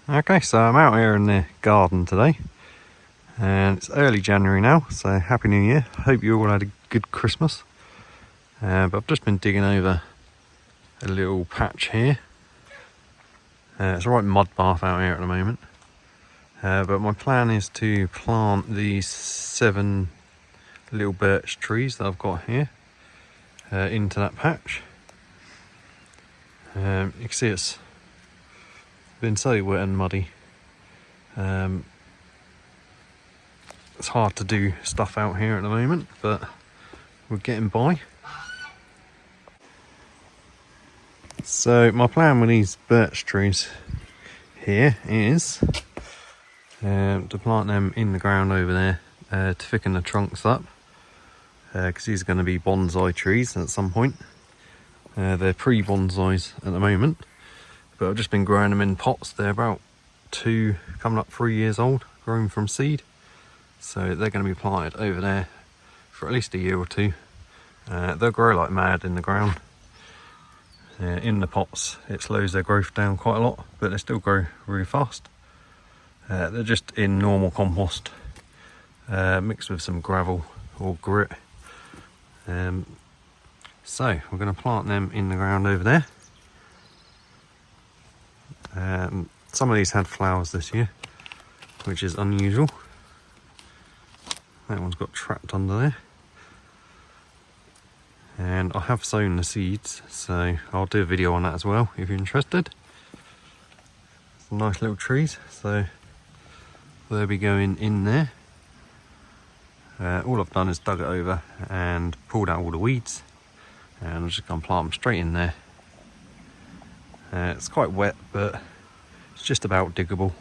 Okay, so I'm out here in the garden today and it's early January now, so Happy New Year. Hope you all had a good Christmas. But I've just been digging over a little patch here. It's a right mud bath out here at the moment. But my plan is to plant these 7 little birch trees that I've got here into that patch. You can see it's been so wet and muddy. It's hard to do stuff out here at the moment, but we're getting by. So my plan with these birch trees here is to plant them in the ground over there to thicken the trunks up, because these are going to be bonsai trees at some point. They're pre-bonsais at the moment, but I've just been growing them in pots. They're about 2, coming up 3 years old, grown from seed. So they're going to be planted over there for at least a year or 2. They'll grow like mad in the ground. In the pots it slows their growth down quite a lot, but they still grow really fast. They're just in normal compost mixed with some gravel or grit. So we're going to plant them in the ground over there. Some of these had flowers this year, which is unusual. That one's got trapped under there. And I have sown the seeds, so I'll do a video on that as well if you're interested. Some nice little trees, so they'll be going in there. All I've done is dug it over and pulled out all the weeds, and I'm just going to plant them straight in there. It's quite wet, but it's just about diggable.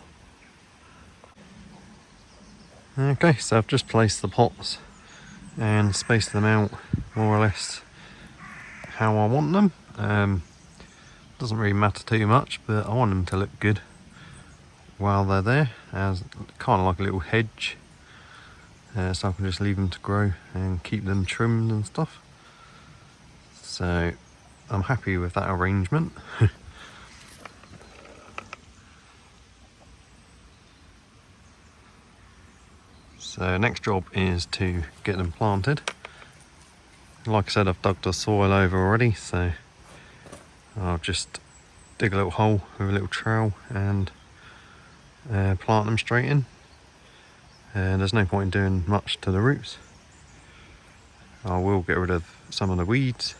Okay, so I've just placed the pots and spaced them out more or less how I want them. Doesn't really matter too much, but I want them to look good while they're there, as kind of like a little hedge, so I can just leave them to grow and keep them trimmed and stuff. So I'm happy with that arrangement. So next job is to get them planted. Like I said, I've dug the soil over already, so I'll just dig a little hole with a little trowel and plant them straight in. There's no point in doing much to the roots. I will get rid of some of the weeds.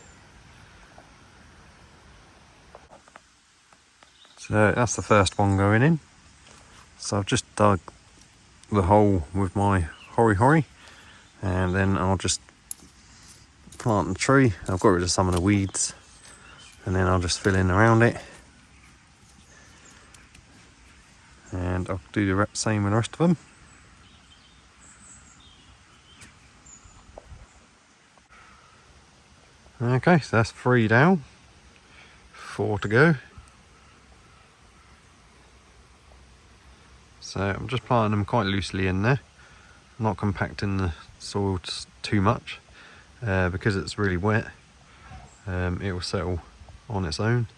So that's the first one going in. So I've just dug the hole with my hori, and then I'll just plant the tree. I've got rid of some of the weeds, and then I'll just fill in around it, and I'll do the same with the rest of them. Okay, so that's 3 down, 4 to go. So I'm just planting them quite loosely in there, not compacting the soil too much, because it's really wet. It will settle on its own.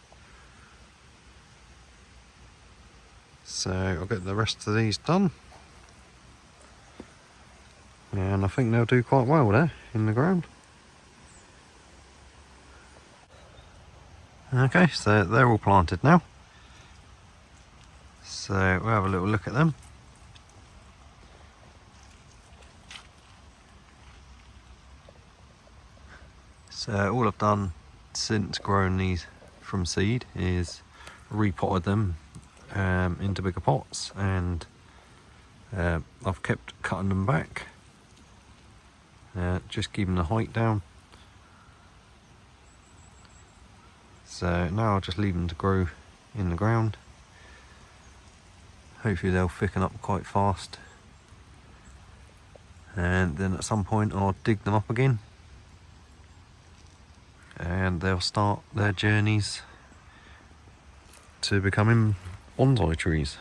So I'll get the rest of these done, and I think they'll do quite well there in the ground. Okay, so they're all planted now. So we'll have a little look at them. So all I've done since growing these from seed is repotted them into bigger pots, and I've kept cutting them back, just keeping the height down. So now I'll just leave them to grow in the ground. Hopefully they'll thicken up quite fast, and then at some point I'll dig them up again, and they'll start their journeys to becoming bonsai trees.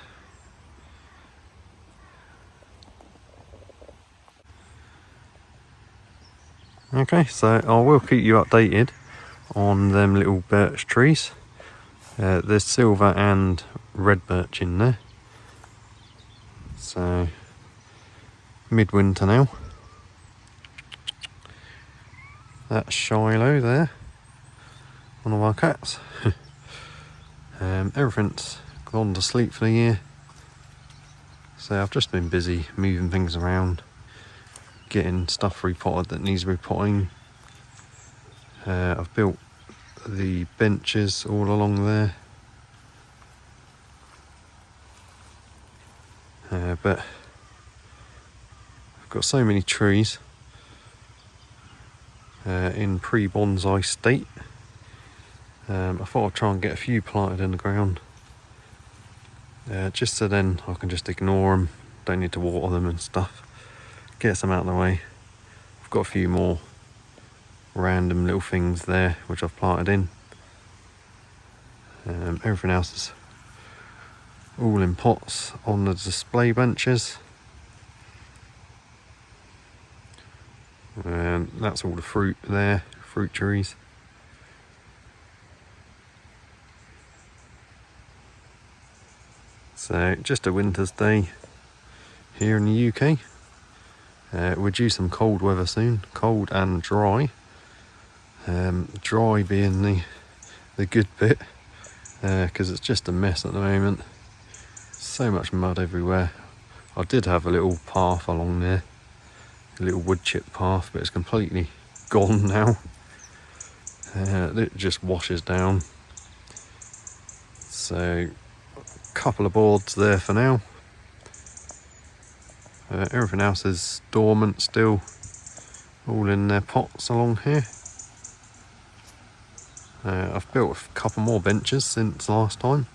Okay, so I will keep you updated on them little birch trees. There's silver and red birch in there. So midwinter now. That's Shiloh there, one of our cats. Everything's gone to sleep for the year, so I've just been busy moving things around, getting stuff repotted that needs repotting. I've built the benches all along there, but I've got so many trees in pre-Bonsai state. I thought I'd try and get a few planted in the ground, just so then I can just ignore them, don't need to water them and stuff, get some out of the way. I've got a few more random little things there which I've planted in. Everything else is all in pots on the display benches, and that's all the fruit there, fruit trees. So just a winter's day here in the UK. We're due some cold weather soon, cold and dry. Dry being the good bit, because it's just a mess at the moment. So much mud everywhere. I did have a little path along there, a little wood chip path, but it's completely gone now. It just washes down. So a couple of boards there for now. Everything else is dormant still, all in their pots along here. I've built a couple more benches since last time.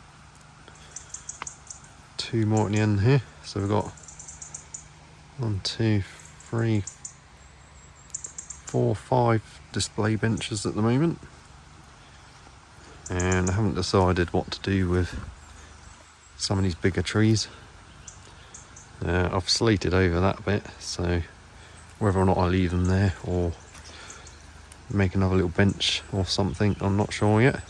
2 more at the end here. So we've got 1, 2, 3, 4, 5 display benches at the moment. And I haven't decided what to do with some of these bigger trees. I've slated over that bit, so whether or not I leave them there or make another little bench or something, I'm not sure yet.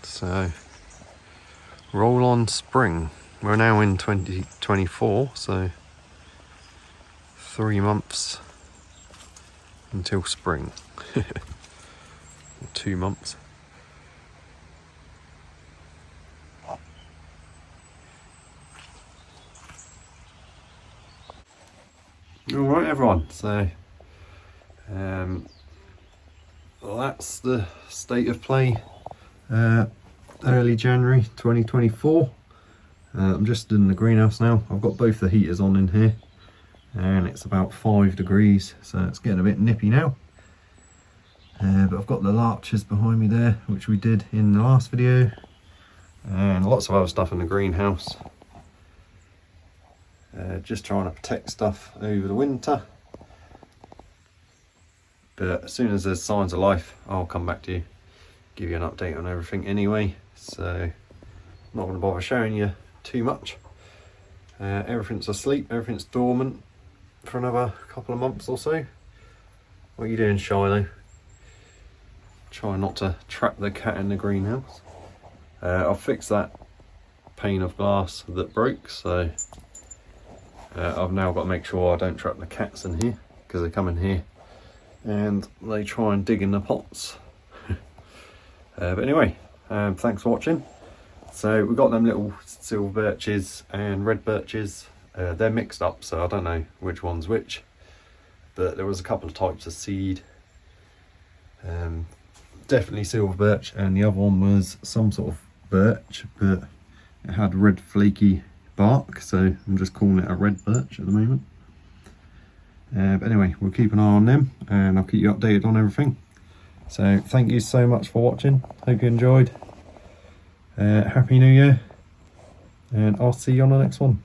So roll on spring. We're now in 2024, so 3 months until spring. 2 months. Alright everyone, so that's the state of play early January 2024. I'm just in the greenhouse now. I've got both the heaters on in here and it's about 5 degrees, so it's getting a bit nippy now. But I've got the larches behind me there, which we did in the last video, and lots of other stuff in the greenhouse. Just trying to protect stuff over the winter, but as soon as there's signs of life I'll come back to you, give you an update on everything anyway, so I'm not going to bother showing you too much. Everything's asleep, everything's dormant for another couple of months or so. What are you doing, Shiloh? Try not to trap the cat in the greenhouse. I've fixed that pane of glass that broke, so I've now got to make sure I don't trap the cats in here, because they come in here and they try and dig in the pots. But anyway, thanks for watching. So we've got them little silver birches and red birches. They're mixed up, so I don't know which one's which, but there was a couple of types of seed. Definitely silver birch, and the other one was some sort of birch, but it had red flaky bark, so I'm just calling it a red birch at the moment. But anyway, we'll keep an eye on them and I'll keep you updated on everything. So thank you so much for watching, hope you enjoyed. Happy New Year, and I'll see you on the next one.